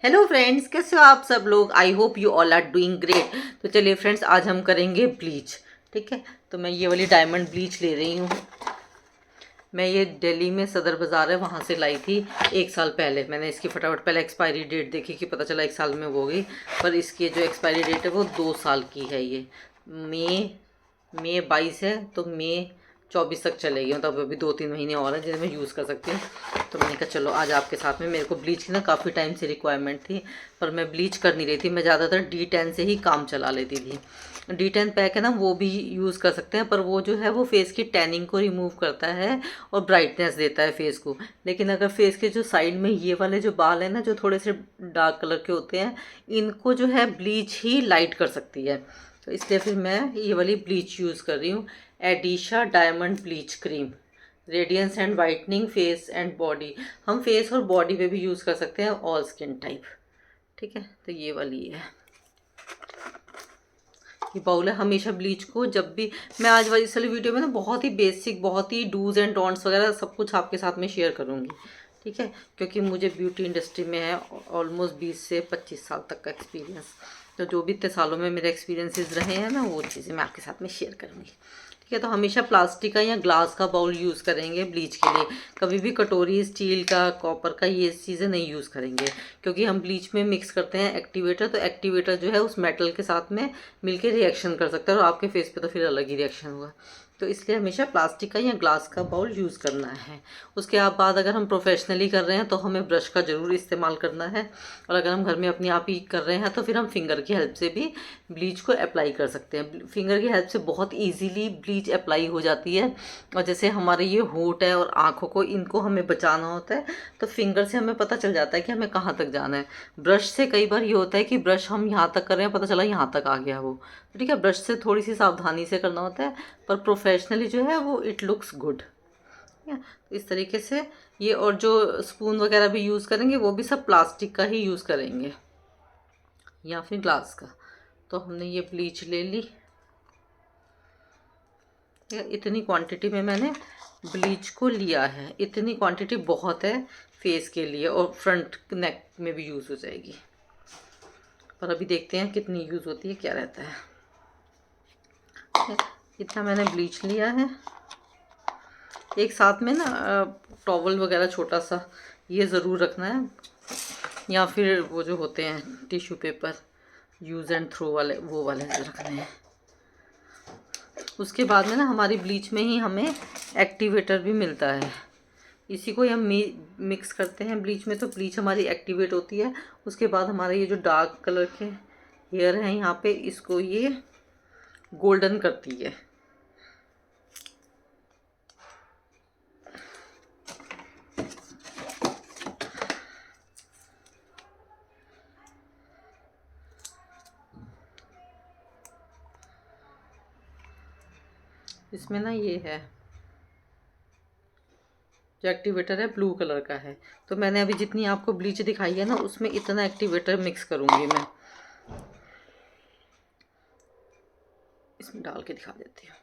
Hello friends, कैसे हो आप सब लोग। I hope you all are doing great. तो चलिए फ्रेंड्स, आज हम करेंगे ब्लीच। ठीक है, तो मैं ये वाली डायमंड ब्लीच ले रही हूँ। मैं ये दिल्ली में सदर बाज़ार है, वहाँ से लाई थी 1 साल पहले। मैंने इसकी फटाफट पहले एक्सपायरी डेट देखी कि पता चला 1 साल में वो हो गई, पर इसकी जो एक्सपायरी डेट है वो 2 साल की है। ये मई मई 22 है, तो मई 24 तक चलेगी। मतलब अभी 2-3 महीने और हैं जिन्हें मैं यूज़ कर सकती हूँ। तो मैंने कहा चलो आज आपके साथ में, मेरे को ब्लीच की ना काफ़ी टाइम से रिक्वायरमेंट थी, पर मैं ब्लीच कर नहीं रही थी। मैं ज़्यादातर D10 से ही काम चला लेती थी। D10 पैक है ना, वो भी यूज़ कर सकते हैं, पर वो जो है वो फेस की टैनिंग को रिमूव करता है और ब्राइटनेस देता है फेस को। लेकिन अगर फेस के जो साइड में ये वाले जो बाल हैं ना, जो थोड़े से डार्क कलर के होते हैं, इनको जो है ब्लीच ही लाइट कर सकती है। तो इसलिए फिर मैं ये वाली ब्लीच यूज़ कर रही हूँ, एडिशा diamond bleach cream, radiance and whitening face and body. हम फेस और बॉडी पे भी यूज़ कर सकते हैं, ऑल स्किन टाइप। ठीक है, तो ये वाली है, ये बाउल है। हमेशा ब्लीच को जब भी मैं आज वाली इस वाली वीडियो में ना बहुत ही बेसिक, बहुत ही डूज एंड डोंट्स वगैरह सब कुछ आपके साथ में शेयर करूँगी। ठीक है, क्योंकि मुझे ब्यूटी इंडस्ट्री में है ऑलमोस्ट 20 से 25 साल तक का एक्सपीरियंस। तो जो भी इतने सालों में मेरे एक्सपीरियंसेस रहे हैं ना, वो चीज़ें मैं आपके साथ में शेयर करूँगी। ठीक है, तो हमेशा प्लास्टिक का या ग्लास का बाउल यूज़ करेंगे ब्लीच के लिए। कभी भी कटोरी स्टील का, कॉपर का, ये चीज़ें नहीं यूज़ करेंगे, क्योंकि हम ब्लीच में मिक्स करते हैं एक्टिवेटर। तो एक्टिवेटर जो है उस मेटल के साथ में मिलके रिएक्शन कर सकता है, और आपके फेस पे तो फिर अलग ही रिएक्शन होगा। तो इसलिए हमेशा प्लास्टिक का या ग्लास का बाउल यूज़ करना है। उसके बाद अगर हम प्रोफेशनली कर रहे हैं तो हमें ब्रश का ज़रूर इस्तेमाल करना है, और अगर हम घर में अपने आप ही कर रहे हैं तो फिर हम फिंगर की हेल्प से भी ब्लीच को अप्लाई कर सकते हैं। फिंगर की हेल्प से बहुत ईजीली ब्लीच अप्लाई हो जाती है। और जैसे हमारे ये होंठ है और आँखों को, इनको हमें बचाना होता है, तो फिंगर से हमें पता चल जाता है कि हमें कहाँ तक जाना है। ब्रश से कई बार ये होता है कि ब्रश हम यहाँ तक कर रहे हैं, पता चला यहाँ तक आ गया वो। ठीक है, ब्रश से थोड़ी सी सावधानी से करना होता है, पर प्रोफेशनली जो है वो इट लुक्स गुड। ठीक है, तो इस तरीके से ये, और जो स्पून वगैरह भी यूज़ करेंगे वो भी सब प्लास्टिक का ही यूज़ करेंगे या फिर ग्लास का। तो हमने ये ब्लीच ले ली। इतनी क्वांटिटी में मैंने ब्लीच को लिया है, इतनी क्वांटिटी बहुत है फेस के लिए, और फ्रंट नेक में भी यूज़ हो जाएगी। पर अभी देखते हैं कितनी यूज़ होती है, क्या रहता है। इतना मैंने ब्लीच लिया है। एक साथ में ना टॉवल वगैरह छोटा सा ये ज़रूर रखना है, या फिर वो जो होते हैं tissue paper use and throw वाले, वो वाले जो रखने हैं। उसके बाद में ना हमारी ब्लीच में ही हमें एक्टिवेटर भी मिलता है, इसी को हम मिक्स करते हैं ब्लीच में, तो ब्लीच हमारी एक्टिवेट होती है। उसके बाद हमारे ये जो डार्क कलर के हेयर हैं यहाँ पे, इसको ये गोल्डन करती है। इसमें ना ये है जो एक्टिवेटर है, ब्लू कलर का है। तो मैंने अभी जितनी आपको ब्लीच दिखाई है ना, उसमें इतना एक्टिवेटर मिक्स करूँगी मैं। इसमें डाल के दिखा देती हूँ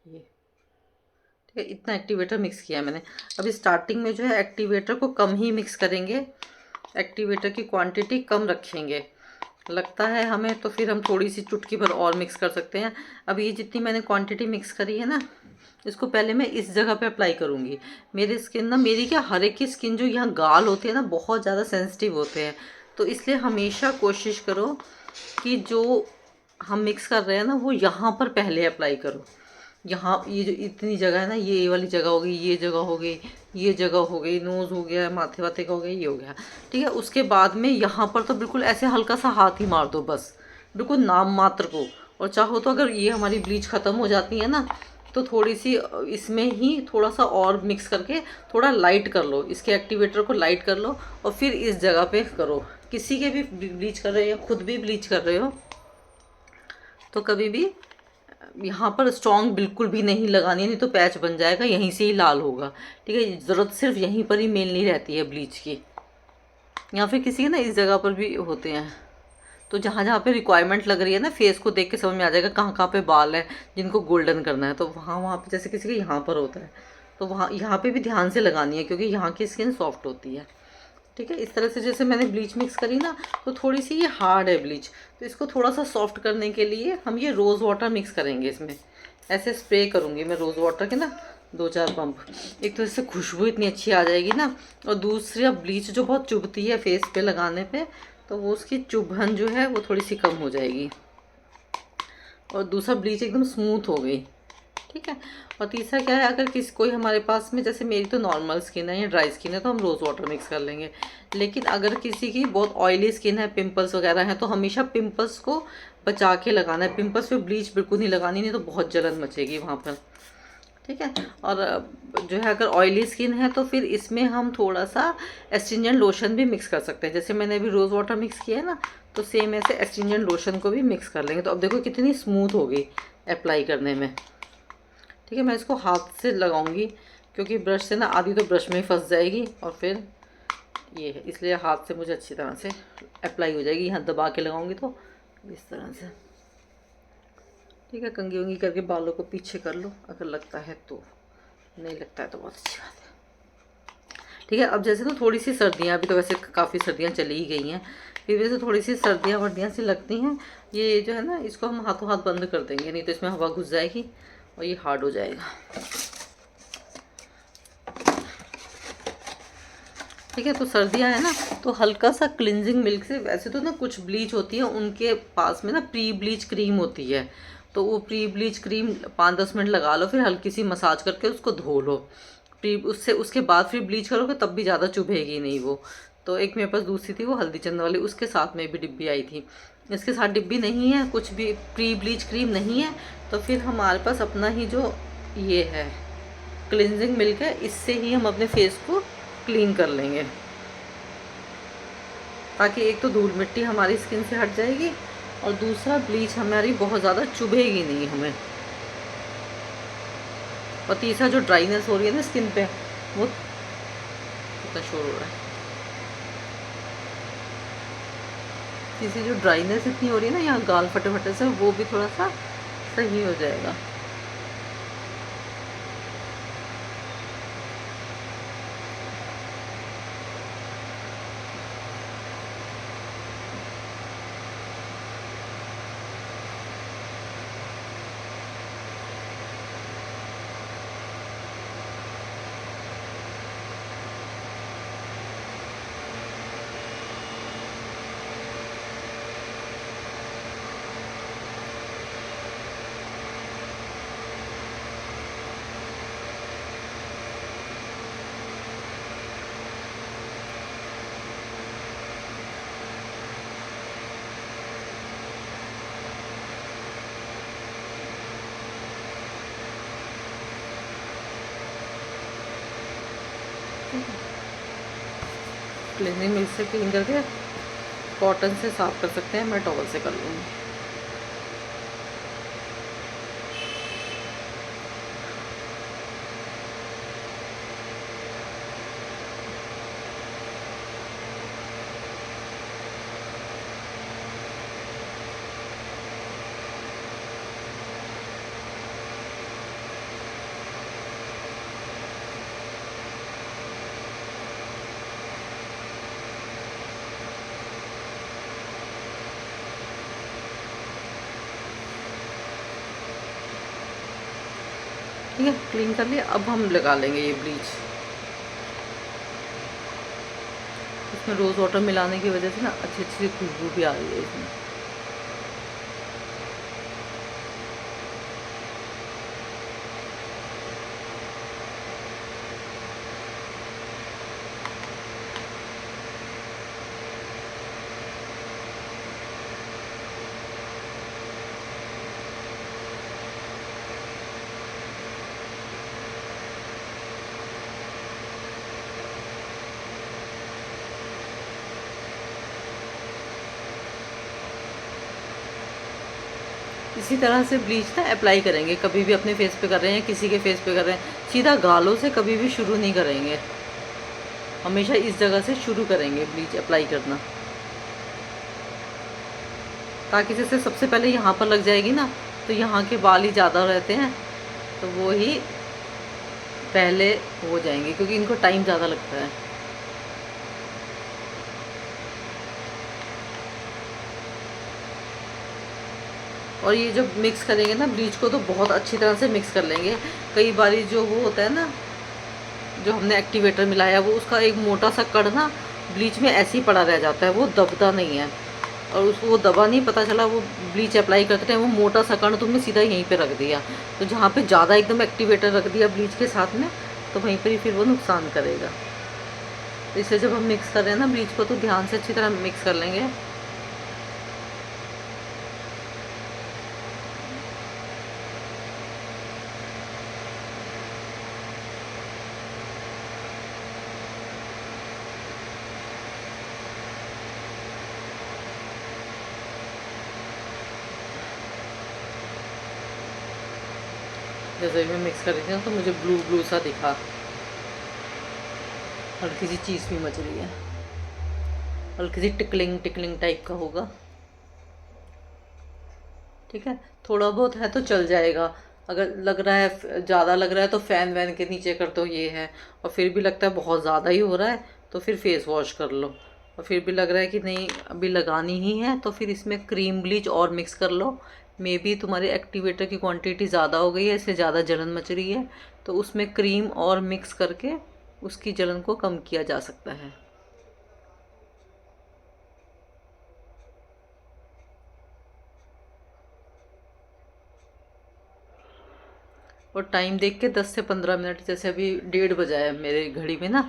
ये। ठीक है, इतना एक्टिवेटर मिक्स किया है मैंने। अभी स्टार्टिंग में जो है एक्टिवेटर को कम ही मिक्स करेंगे, एक्टिवेटर की क्वांटिटी कम रखेंगे। लगता है हमें तो फिर हम थोड़ी सी चुटकी भर और मिक्स कर सकते हैं। अब ये जितनी मैंने क्वांटिटी मिक्स करी है ना, इसको पहले मैं इस जगह पे अप्लाई करूँगी। मेरी स्किन ना, मेरी क्या, हर एक की स्किन जो यहाँ गाल होते हैं ना, बहुत ज़्यादा सेंसिटिव होते हैं। तो इसलिए हमेशा कोशिश करो कि जो हम मिक्स कर रहे हैं ना, वो यहाँ पर पहले अप्लाई करो। यहाँ ये जो इतनी जगह है ना, ये वाली जगह हो गई, ये जगह हो गई, ये जगह हो गई, नोज़ हो गया, माथे वाथे का हो गया, ये हो गया। ठीक है, उसके बाद में यहाँ पर तो बिल्कुल ऐसे हल्का सा हाथ ही मार दो बस, बिल्कुल नाम मात्र को। और चाहो तो अगर ये हमारी ब्लीच ख़त्म हो जाती है ना, तो थोड़ी सी इसमें ही थोड़ा सा और मिक्स करके थोड़ा लाइट कर लो, इसके एक्टिवेटर को लाइट कर लो, और फिर इस जगह पे करो। किसी के भी ब्लीच कर रहे हो या खुद भी ब्लीच कर रहे हो, तो कभी भी यहाँ पर स्ट्रॉन्ग बिल्कुल भी नहीं लगानी है, नहीं तो पैच बन जाएगा, यहीं से ही लाल होगा। ठीक है, ज़रूरत सिर्फ यहीं पर ही मेनली रहती है ब्लीच की, या फिर किसी के ना इस जगह पर भी होते हैं। तो जहाँ जहाँ पे रिक्वायरमेंट लग रही है ना, फेस को देख के समझ में आ जाएगा कहाँ कहाँ पे बाल है जिनको गोल्डन करना है। तो वहाँ वहाँ पे जैसे किसी के यहाँ पर होता है, तो वहाँ यहाँ पे भी ध्यान से लगानी है, क्योंकि यहाँ की स्किन सॉफ्ट होती है। ठीक है, इस तरह से जैसे मैंने ब्लीच मिक्स करी ना, तो थोड़ी सी ये हार्ड है ब्लीच, तो इसको थोड़ा सा सॉफ्ट करने के लिए हम ये रोज़ वाटर मिक्स करेंगे इसमें। ऐसे स्प्रे करूँगी मैं रोज़ वाटर के ना 2-4 पंप। एक तो इससे खुशबू इतनी अच्छी आ जाएगी ना, और दूसरी अब ब्लीच जो बहुत चुभती है फेस पे लगाने पे, तो वो उसकी चुभन जो है वो थोड़ी सी कम हो जाएगी, और दूसरा ब्लीच एकदम स्मूथ हो गई। ठीक है, और तीसरा क्या है, अगर किसी कोई हमारे पास में, जैसे मेरी तो नॉर्मल स्किन है या ड्राई स्किन है, तो हम रोज़ वाटर मिक्स कर लेंगे। लेकिन अगर किसी की बहुत ऑयली स्किन है, पिंपल्स वगैरह हैं, तो हमेशा पिंपल्स को बचा के लगाना है। पिंपल्स पे ब्लीच बिल्कुल नहीं लगानी, नहीं तो बहुत जलन मचेगी वहाँ पर। ठीक है, और जो है अगर ऑयली स्किन है तो फिर इसमें हम थोड़ा सा एस्ट्रिंजेंट लोशन भी मिक्स कर सकते हैं। जैसे मैंने अभी रोज़ वाटर मिक्स किया है ना, तो सेम ऐसे एस्ट्रिंजेंट लोशन को भी मिक्स कर लेंगे। तो अब देखो कितनी स्मूथ हो गई अप्लाई करने में। ठीक है, मैं इसको हाथ से लगाऊंगी, क्योंकि ब्रश से ना आधी तो ब्रश में ही फंस जाएगी, और फिर ये है, इसलिए हाथ से मुझे अच्छी तरह से अप्लाई हो जाएगी। यहाँ दबा के लगाऊंगी तो इस तरह से। ठीक है, कंघी वंगी करके बालों को पीछे कर लो अगर लगता है तो, नहीं लगता है तो बहुत अच्छी बात है। ठीक है, अब जैसे तो थोड़ी सी सर्दियाँ, अभी तो वैसे काफ़ी सर्दियाँ चली ही गई हैं, फिर वैसे थोड़ी सी सर्दियाँ वर्दियाँ सी लगती हैं। ये जो है ना, इसको हम हाथों हाथ बंद कर देंगे, नहीं तो इसमें हवा घुस जाएगी और ये हार्ड हो जाएगा। ठीक है, तो सर्दियाँ है ना, तो हल्का सा क्लिनजिंग मिल्क से, वैसे तो ना कुछ ब्लीच होती है उनके पास में ना प्री ब्लीच क्रीम होती है, तो वो प्री ब्लीच क्रीम 5-10 मिनट लगा लो, फिर हल्की सी मसाज करके उसको धो लो। प्री उससे उसके बाद फिर ब्लीच करोगे तब भी ज़्यादा चुभेगी नहीं वो। तो एक मेरे पास दूसरी थी वो हल्दी चंदन वाली, उसके साथ में भी डिब्बी आई थी। इसके साथ डिब्बी नहीं है, कुछ भी प्री ब्लीच क्रीम नहीं है, तो फिर हमारे पास अपना ही जो ये है क्लिनजिंग मिल्क है, इससे ही हम अपने फेस को क्लीन कर लेंगे, ताकि एक तो धूल मिट्टी हमारी स्किन से हट जाएगी, और दूसरा ब्लीच हमारी बहुत ज़्यादा चुभेगी नहीं हमें, और तीसरा जो ड्राइनेस हो रही है ना स्किन पे, वो कितना शोर हो रहा है, तीसरी जो ड्राइनेस इतनी हो रही है ना यहाँ गाल फटे फटे से, वो भी थोड़ा सा सही हो जाएगा। क्लीनिंग मिल्क से क्लीन करके कॉटन से साफ कर सकते हैं, मैं टॉवल से कर लूँगी। ठीक है, क्लीन कर लिया, अब हम लगा लेंगे ये ब्लीच। इसमें रोज़ वाटर मिलाने की वजह से ना अच्छी अच्छी खुशबू भी आ रही है इसमें। इसी तरह से ब्लीच ना अप्लाई करेंगे, कभी भी अपने फेस पे कर रहे हैं, किसी के फेस पे कर रहे हैं, सीधा गालों से कभी भी शुरू नहीं करेंगे, हमेशा इस जगह से शुरू करेंगे ब्लीच अप्लाई करना, ताकि जैसे सबसे पहले यहाँ पर लग जाएगी ना, तो यहाँ के बाल ही ज़्यादा रहते हैं, तो वो ही पहले हो जाएंगे, क्योंकि इनको टाइम ज़्यादा लगता है। और ये जब मिक्स करेंगे ना ब्लीच को, तो बहुत अच्छी तरह से मिक्स कर लेंगे। कई बार जो वो होता है ना, जो हमने एक्टिवेटर मिलाया, वो उसका एक मोटा सा कण ना ब्लीच में ऐसे ही पड़ा रह जाता है, वो दबता नहीं है। और उसको वो दबा नहीं, पता चला वो ब्लीच अप्लाई करते टाइम वो मोटा सा कण तुमने सीधा यहीं पे रख दिया। तो जहाँ पे ज़्यादा एकदम एक्टिवेटर रख दिया ब्लीच के साथ में, तो वहीं पर ही फिर वो नुकसान करेगा। तो इसे जब हम मिक्स कर रहे हैं ना ब्लीच को, तो ध्यान से अच्छी तरह मिक्स कर लेंगे। जैसे मैं मिक्स कर रही थी ना, तो मुझे ब्लू ब्लू सा दिखा, हल्की सी चीज़ भी मच रही है, हल्की सी टिकलिंग टिकलिंग टाइप का होगा। ठीक है, थोड़ा बहुत है तो चल जाएगा। अगर लग रहा है ज़्यादा लग रहा है तो फ़ैन वैन के नीचे कर दो, ये है। और फिर भी लगता है बहुत ज़्यादा ही हो रहा है, तो फिर फेस वॉश कर लो। और फिर भी लग रहा है कि नहीं अभी लगानी ही है, तो फिर इसमें क्रीम ब्लीच और मिक्स कर लो। मे बी तुम्हारे एक्टिवेटर की क्वांटिटी ज़्यादा हो गई है, इससे ज़्यादा जलन मच रही है, तो उसमें क्रीम और मिक्स करके उसकी जलन को कम किया जा सकता है। और टाइम देख के 10 से 15 मिनट, जैसे अभी 1:30 बजा है मेरे घड़ी में ना,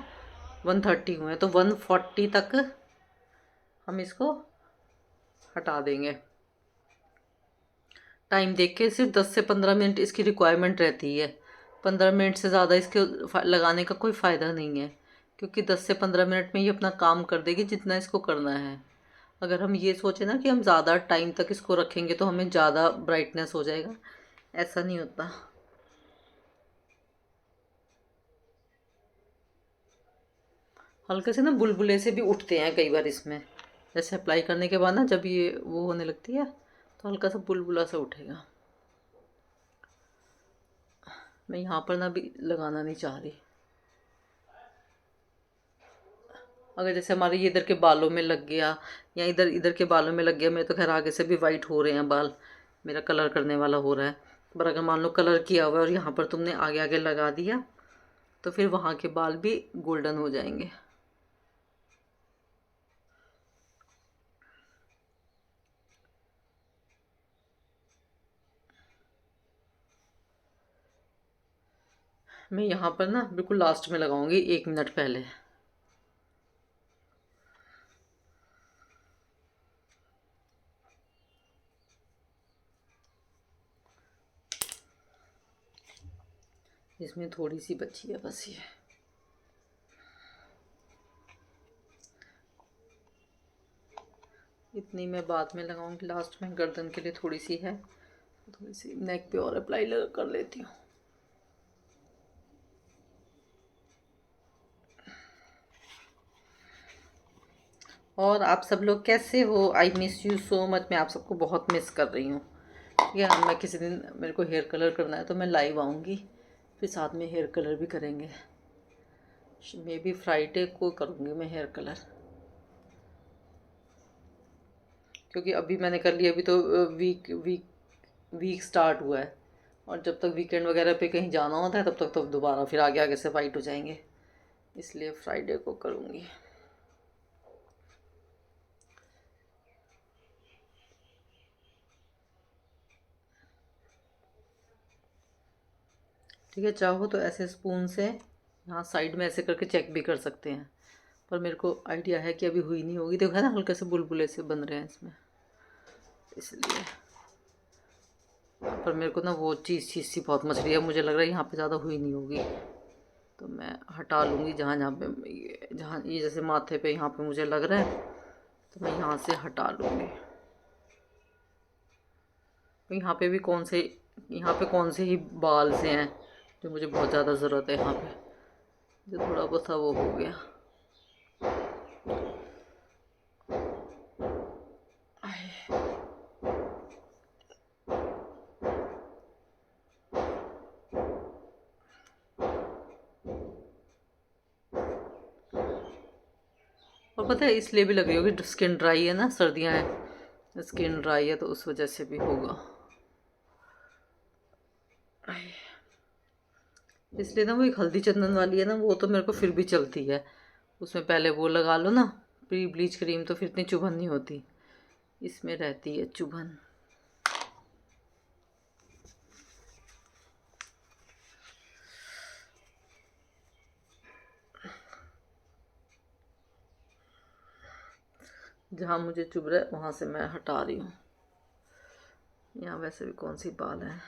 1:30 हुए हैं, तो 1:40 तक हम इसको हटा देंगे। टाइम देख के सिर्फ 10 से 15 मिनट इसकी रिक्वायरमेंट रहती है। 15 मिनट से ज़्यादा इसके लगाने का कोई फ़ायदा नहीं है, क्योंकि 10 से 15 मिनट में ये अपना काम कर देगी जितना इसको करना है। अगर हम ये सोचें ना कि हम ज़्यादा टाइम तक इसको रखेंगे तो हमें ज़्यादा ब्राइटनेस हो जाएगा, ऐसा नहीं होता। हल्के से ना बुलबुले से भी उठते हैं कई बार इसमें, जैसे अप्लाई करने के बाद ना जब ये वो होने लगती है, तो हल्का सा बुलबुला सा उठेगा। मैं यहाँ पर ना भी लगाना नहीं चाह रही। अगर जैसे हमारे ये इधर के बालों में लग गया, या इधर इधर के बालों में लग गया, मेरे तो खैर आगे से भी वाइट हो रहे हैं बाल, मेरा कलर करने वाला हो रहा है। पर अगर मान लो कलर किया हुआ है और यहाँ पर तुमने आगे आगे लगा दिया, तो फिर वहाँ के बाल भी गोल्डन हो जाएंगे। मैं यहाँ पर ना बिल्कुल लास्ट में लगाऊंगी, 1 मिनट पहले। इसमें थोड़ी सी बची है बस ये। इतनी मैं बाद में लगाऊंगी, लास्ट में गर्दन के लिए थोड़ी सी है, थोड़ी सी नेक पे और अप्लाई कर लेती हूँ। और आप सब लोग कैसे हो? I miss you so much. मैं आप सबको बहुत मिस कर रही हूँ। या मैं किसी दिन, मेरे को हेयर कलर करना है तो मैं लाइव आऊँगी, फिर साथ में हेयर कलर भी करेंगे। मे बी फ्राइडे को करूँगी मैं हेयर कलर, क्योंकि अभी मैंने कर लिया, अभी तो वीक वीक वीक स्टार्ट हुआ है, और जब तक वीकेंड वगैरह पे कहीं जाना होता है तब तक तो दोबारा फिर आगे आगे से वाइट हो जाएंगे, इसलिए फ्राइडे को करूँगी। ठीक है, चाहो तो ऐसे स्पून से यहाँ साइड में ऐसे करके चेक भी कर सकते हैं, पर मेरे को आइडिया है कि अभी हुई नहीं होगी। देखो है ना, हल्के से बुलबुले से बन रहे हैं इसमें, इसलिए। पर मेरे को ना वो चीज़ सी बहुत मच रही है, मुझे लग रहा है यहाँ पे ज़्यादा हुई नहीं होगी, तो मैं हटा लूँगी। जहाँ जहाँ पे जहाँ ये जैसे माथे पे यहाँ पे मुझे लग रहा है, तो मैं यहाँ से हटा लूँगी। तो यहाँ पे भी यहाँ पे कौन से ही बाल से हैं जो मुझे बहुत ज़्यादा ज़रूरत है, यहाँ पे जो थोड़ा बहुत सा वो हो गया। और पता है इसलिए भी लग रही होगी, स्किन ड्राई है ना, सर्दियाँ हैं, स्किन ड्राई है, तो उस वजह से भी होगा। इसलिए ना वो एक हल्दी चंदन वाली है ना, वो तो मेरे को फिर भी चलती है। उसमें पहले वो लगा लो ना प्री ब्लीच क्रीम, तो फिर इतनी चुभन नहीं होती। इसमें रहती है चुभन। जहाँ मुझे चुभ रहा है वहाँ से मैं हटा रही हूँ। यहाँ वैसे भी कौन सी बाल है।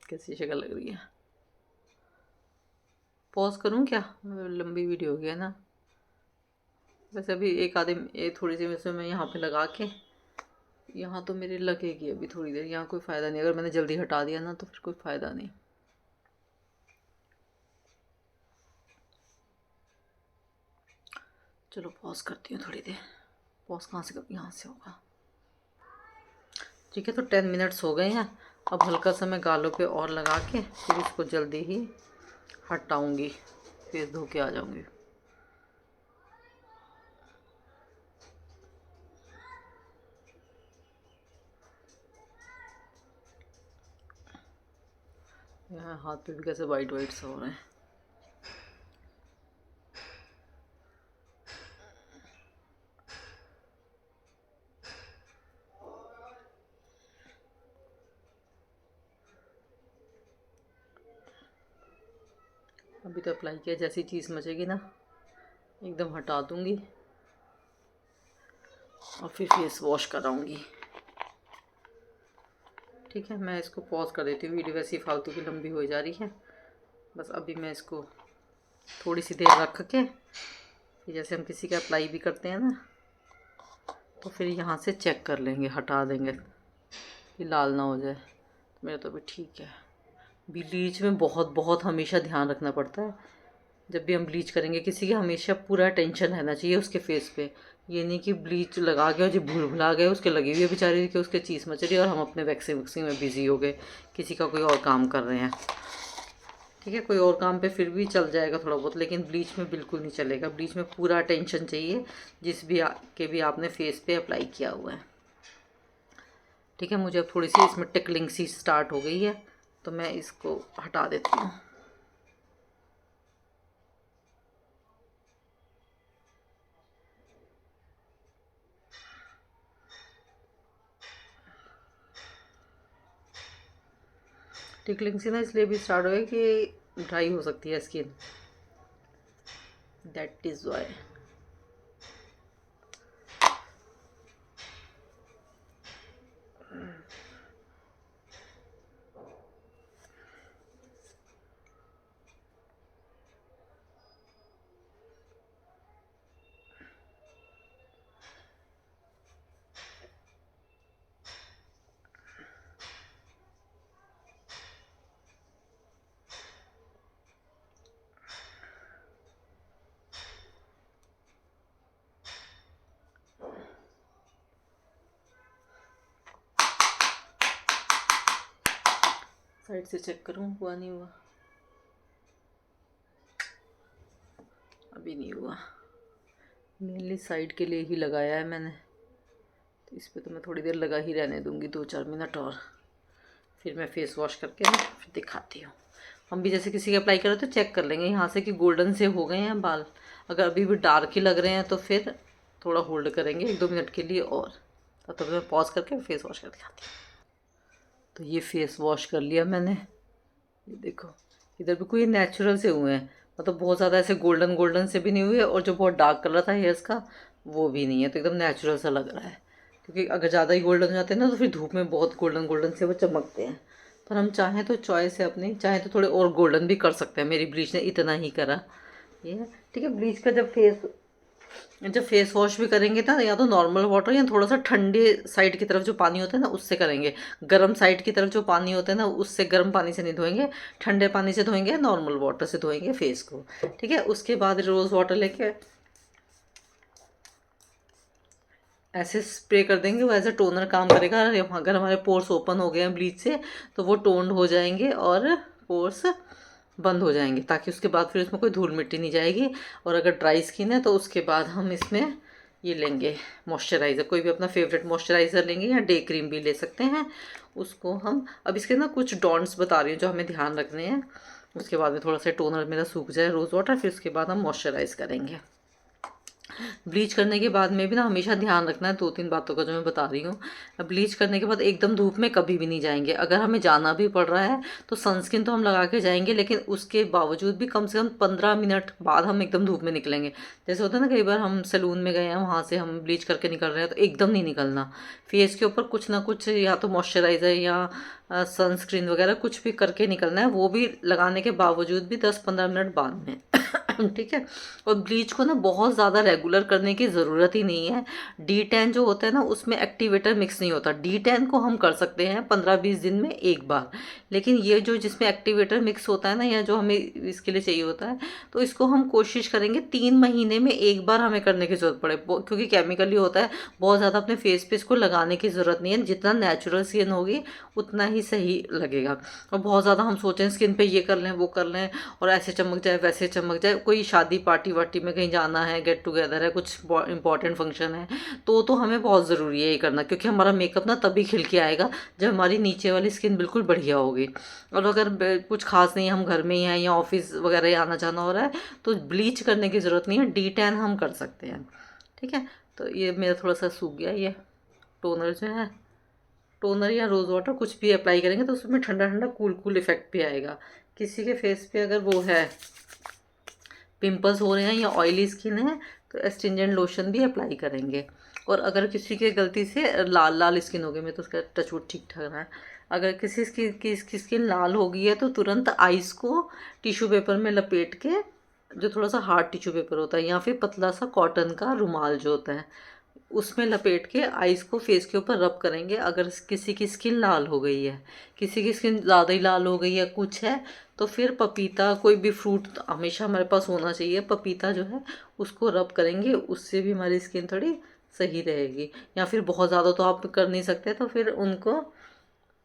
कैसी शक्ल लग रही है। पॉज करूँ क्या, लंबी वीडियो हो गया ना। वैसे अभी एक आधे थोड़ी सी वैसे मैं यहाँ पे लगा के, यहाँ तो मेरी लगेगी अभी थोड़ी देर। यहाँ कोई फ़ायदा नहीं, अगर मैंने जल्दी हटा दिया ना तो फिर कोई फ़ायदा नहीं। चलो पॉज करती हूँ थोड़ी देर। पॉज कहाँ से, यहाँ से होगा। ठीक है, तो 10 मिनट्स हो गए हैं। अब हल्का सा मैं गालों पे और लगा के फिर इसको जल्दी ही हटाऊंगी, फेस धो के आ जाऊंगी। यहाँ हाथ पे भी कैसे वाइट वाइट सा हो रहे हैं। अभी तो अप्लाई किया, जैसी चीज़ मचेगी ना एकदम हटा दूंगी और फिर फेस वॉश कराऊंगी। ठीक है, मैं इसको पॉज कर देती हूँ, वीडियो वैसी फालतू की लंबी हो जा रही है। बस अभी मैं इसको थोड़ी सी देर रख के, जैसे हम किसी का अप्लाई भी करते हैं ना, तो फिर यहाँ से चेक कर लेंगे, हटा देंगे कि लाल ना हो जाए। तो मेरा तो अभी ठीक है। ब्लीच में बहुत बहुत हमेशा ध्यान रखना पड़ता है। जब भी हम ब्लीच करेंगे किसी की, हमेशा पूरा टेंशन रहना चाहिए उसके फेस पे। ये नहीं कि ब्लीच लगा के और जो भूल भुला गए, उसके लगी हुई है बेचारी कि उसके चीज़ मच रही है और हम अपने वैक्सिंग वैक्सिंग में बिजी हो गए, किसी का कोई और काम कर रहे हैं। ठीक है, कोई और काम पे फिर भी चल जाएगा थोड़ा बहुत, लेकिन ब्लीच में बिल्कुल नहीं चलेगा। ब्लीच में पूरा अटेंशन चाहिए जिस भी के भी आपने फेस पे अप्लाई किया हुआ है। ठीक है, मुझे अब थोड़ी सी इसमें टिकलिंग सी स्टार्ट हो गई है, तो मैं इसको हटा देती हूँ। टिकलिंग सी ना इसलिए भी स्टार्ट हो गई कि ड्राई हो सकती है skin, that is why. Side से चेक करूँ, हुआ नहीं हुआ, अभी नहीं हुआ। मेनली साइड के लिए ही लगाया है मैंने, तो इस पर तो मैं थोड़ी देर लगा ही रहने दूंगी, 2-4 मिनट और। फिर मैं फेस वॉश करके ना फिर दिखाती हूँ। हम भी जैसे किसी के अप्लाई करें तो चेक कर लेंगे यहाँ से कि गोल्डन से हो गए हैं बाल। अगर अभी भी डार्क ही लग रहे हैं तो फिर थोड़ा होल्ड करेंगे 1-2 मिनट के लिए और। तब तक मैं पॉज करके फेस वॉश कर दिखाती हूँ। तो ये फेस वॉश कर लिया मैंने, ये देखो इधर भी कोई नेचुरल से हुए हैं, मतलब बहुत ज़्यादा ऐसे गोल्डन गोल्डन से भी नहीं हुए और जो बहुत डार्क कलर था हेयर्स का वो भी नहीं है, तो एकदम नेचुरल सा लग रहा है। क्योंकि अगर ज़्यादा ही गोल्डन हो जाते हैं ना तो फिर धूप में बहुत गोल्डन गोल्डन से वो चमकते हैं। पर हम चाहें तो चॉइस है अपनी, चाहें तो थोड़े और गोल्डन भी कर सकते हैं। मेरी ब्लीच ने इतना ही करा ये है। ठीक है, ब्लीच का जब फेस वॉश भी करेंगे ना, या तो नॉर्मल वाटर या थोड़ा सा ठंडे साइड की तरफ जो पानी होता है ना उससे करेंगे। गर्म साइड की तरफ जो पानी होता है ना उससे, गर्म पानी से नहीं धोएंगे, ठंडे पानी से धोएंगे, नॉर्मल वाटर से धोएंगे फेस को। ठीक है, उसके बाद रोज़ वाटर लेके ऐसे स्प्रे कर देंगे, वो एज ए टोनर काम करेगा। अगर हमारे पोर्स ओपन हो गए हैं ब्लीच से तो वो टोन्ड हो जाएंगे और पोर्स बंद हो जाएंगे, ताकि उसके बाद फिर उसमें कोई धूल मिट्टी नहीं जाएगी। और अगर ड्राई स्किन है तो उसके बाद हम इसमें ये लेंगे मॉइस्चराइज़र, कोई भी अपना फेवरेट मॉइस्चराइज़र लेंगे या डे क्रीम भी ले सकते हैं। उसको हम अब इसके ना कुछ डॉन्ट्स बता रही हूँ जो हमें ध्यान रखने हैं। उसके बाद में थोड़ा सा टोनर मेरा सूख जाए रोज़ वाटर, फिर उसके बाद हम मॉइस्चराइज़ करेंगे। ब्लीच करने के बाद में भी ना हमेशा ध्यान रखना है 2-3 बातों का जो मैं बता रही हूँ। ब्लीच करने के बाद एकदम धूप में कभी भी नहीं जाएंगे। अगर हमें जाना भी पड़ रहा है तो सनस्क्रीन तो हम लगा के जाएंगे, लेकिन उसके बावजूद भी कम से कम 15 मिनट बाद हम एकदम धूप में निकलेंगे। जैसे होता है ना, कई बार हम सैलून में गए हैं, वहाँ से हम ब्लीच करके निकल रहे हैं, तो एकदम नहीं निकलना। फेस के ऊपर कुछ ना कुछ या तो मॉइस्चराइज़र या सनस्क्रीन वगैरह कुछ भी करके निकलना है, वो भी लगाने के बावजूद भी 10-15 मिनट बाद में। ठीक है। और ब्लीच को ना बहुत ज़्यादा रेगुलर करने की ज़रूरत ही नहीं है। D10 जो होता है ना, उसमें एक्टिवेटर मिक्स नहीं होता। D10 को हम कर सकते हैं 15-20 दिन में एक बार, लेकिन ये जो जिसमें एक्टिवेटर मिक्स होता है ना, या जो हमें इसके लिए चाहिए होता है, तो इसको हम कोशिश करेंगे 3 महीने में एक बार हमें करने की ज़रूरत पड़े, क्योंकि केमिकली होता है। बहुत ज़्यादा अपने फेस पे इसको लगाने की ज़रूरत नहीं है। जितना नेचुरल स्किन होगी उतना ही सही लगेगा। और बहुत ज़्यादा हम सोचें स्किन पे ये कर लें वो कर लें और ऐसे चमक जाए वैसे चमक जाए, कोई शादी पार्टी वार्टी में कहीं जाना है, गेट टुगेदर है, कुछ इंपॉर्टेंट फंक्शन है, तो हमें बहुत ज़रूरी है ये करना, क्योंकि हमारा मेकअप ना तभी खिल के आएगा जब हमारी नीचे वाली स्किन बिल्कुल बढ़िया होगी। और अगर कुछ खास नहीं है, हम घर में ही हैं या ऑफिस वगैरह आना जाना हो रहा है, तो ब्लीच करने की ज़रूरत नहीं है, D10 हम कर सकते हैं। ठीक है। तो ये मेरा थोड़ा सा सूख गया। ये टोनर जो है, टोनर या रोज़ वाटर कुछ भी अप्लाई करेंगे तो उसमें ठंडा ठंडा कूल कूल इफेक्ट भी आएगा। किसी के फेस पे अगर वो है, पिंपल्स हो रहे हैं या ऑयली स्किन है, तो एस्ट्रिंजेंट लोशन भी अप्लाई करेंगे। और अगर किसी के गलती से लाल लाल स्किन हो गई, मैं तो उसका टचवुड ठीक ठाक रहा है, अगर किसी की स्किन लाल हो गई है तो तुरंत आइस को टिश्यू पेपर में लपेट के, जो थोड़ा सा हार्ड टिश्यू पेपर होता है या फिर पतला सा कॉटन का रुमाल जो होता है, उसमें लपेट के आइस को फेस के ऊपर रब करेंगे। अगर किसी की स्किन लाल हो गई है, किसी की स्किन ज़्यादा ही लाल हो गई है, कुछ है, तो फिर पपीता, कोई भी फ्रूट हमेशा हमारे पास होना चाहिए, पपीता जो है उसको रब करेंगे, उससे भी हमारी स्किन थोड़ी सही रहेगी। या फिर बहुत ज़्यादा तो आप कर नहीं सकते, तो फिर उनको,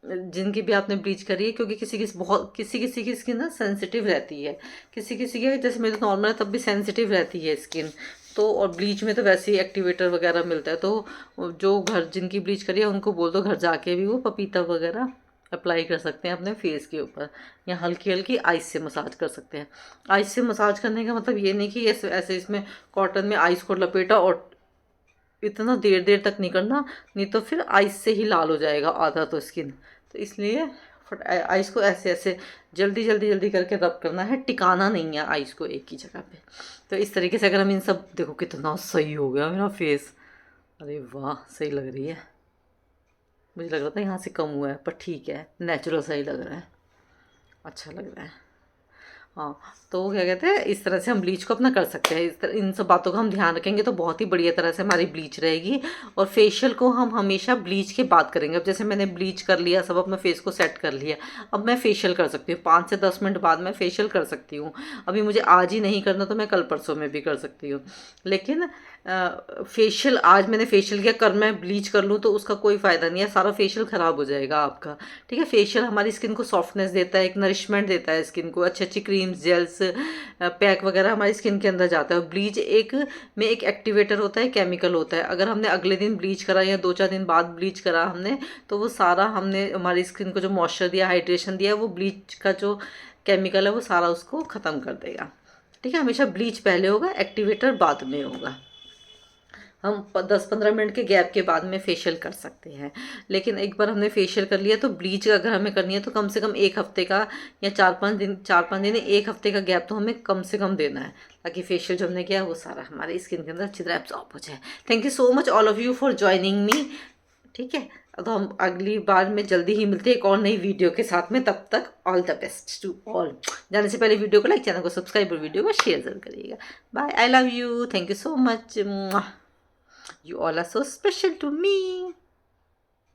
जिनकी भी आपने ब्लीच करी है, क्योंकि किसी किसी की स्किन ना सेंसिटिव रहती है, किसी किसी की, जैसे मेरी तो नॉर्मल है तब भी सेंसिटिव रहती है स्किन, तो और ब्लीच में तो वैसे ही एक्टिवेटर वगैरह मिलता है, तो जो घर जिनकी ब्लीच करी है उनको बोल दो घर जाके भी वो पपीता वगैरह अप्लाई कर सकते हैं अपने फेस के ऊपर, या हल्की हल्की आइस से मसाज कर सकते हैं। आइस से मसाज करने का मतलब ये नहीं कि ऐसे ऐसे इसमें कॉटन में आइस को लपेटा और इतना देर देर तक नहीं करना, नहीं तो फिर आइस से ही लाल हो जाएगा आधा तो स्किन। तो इसलिए आइस को ऐसे ऐसे जल्दी जल्दी जल्दी करके रब करना है, टिकाना नहीं है आइस को एक ही जगह पे। तो इस तरीके से अगर हम इन सब, देखो कितना सही हो गया मेरा फेस, अरे वाह सही लग रही है। मुझे लग रहा था यहाँ से कम हुआ है, पर ठीक है, नेचुरल सही लग रहा है, अच्छा लग रहा है। हाँ, तो क्या कहते हैं, इस तरह से हम ब्लीच को अपना कर सकते हैं। इस तरह इन सब बातों का हम ध्यान रखेंगे तो बहुत ही बढ़िया तरह से हमारी ब्लीच रहेगी। और फेशियल को हम हमेशा ब्लीच के बाद करेंगे। अब जैसे मैंने ब्लीच कर लिया, सब अपना फेस को सेट कर लिया, अब मैं फेशियल कर सकती हूँ, 5 से 10 मिनट बाद मैं फेशियल कर सकती हूँ। अभी मुझे आज ही नहीं करना तो मैं कल परसों में भी कर सकती हूँ, लेकिन फेशियल आज मैंने फेशियल किया, कर मैं ब्लीच कर लूँ तो उसका कोई फ़ायदा नहीं है, सारा फेशियल ख़राब हो जाएगा आपका। ठीक है। फेशियल हमारी स्किन को सॉफ्टनेस देता है, एक नरिशमेंट देता है स्किन को, अच्छी अच्छी क्रीम्स, जेल्स, पैक वगैरह हमारी स्किन के अंदर जाता है। ब्लीच एक एक्टिवेटर होता है, केमिकल होता है। अगर हमने अगले दिन ब्लीच करा या 2-4 दिन बाद ब्लीच करा हमने, तो वो सारा हमने हमारी स्किन को जो मॉइस्चर दिया, हाइड्रेशन दिया, वो ब्लीच का जो केमिकल है वो सारा उसको ख़त्म कर देगा। ठीक है। हमेशा ब्लीच पहले होगा, एक्टिवेटर बाद में होगा। हम 10-15 मिनट के गैप के बाद में फेशियल कर सकते हैं, लेकिन एक बार हमने फेशियल कर लिया तो ब्लीच अगर हमें करनी है तो कम से कम 1 हफ्ते का या 4-5 दिन 1 हफ्ते का गैप तो हमें कम से कम देना है, ताकि फेशियल जो हमने किया वो सारा हमारे स्किन के अंदर अच्छी तरह एब्जॉर्ब हो जाए। Thank you so much all of you for joining me. ठीक है। तो हम अगली बार में जल्दी ही मिलते हैं एक और नई वीडियो के साथ में। तब तक all the best to all. जाने से पहले वीडियो को लाइक, चैनल को सब्सक्राइब और वीडियो को शेयर जरूर करिएगा। Bye, I love you, thank you so much. You all are so special to me.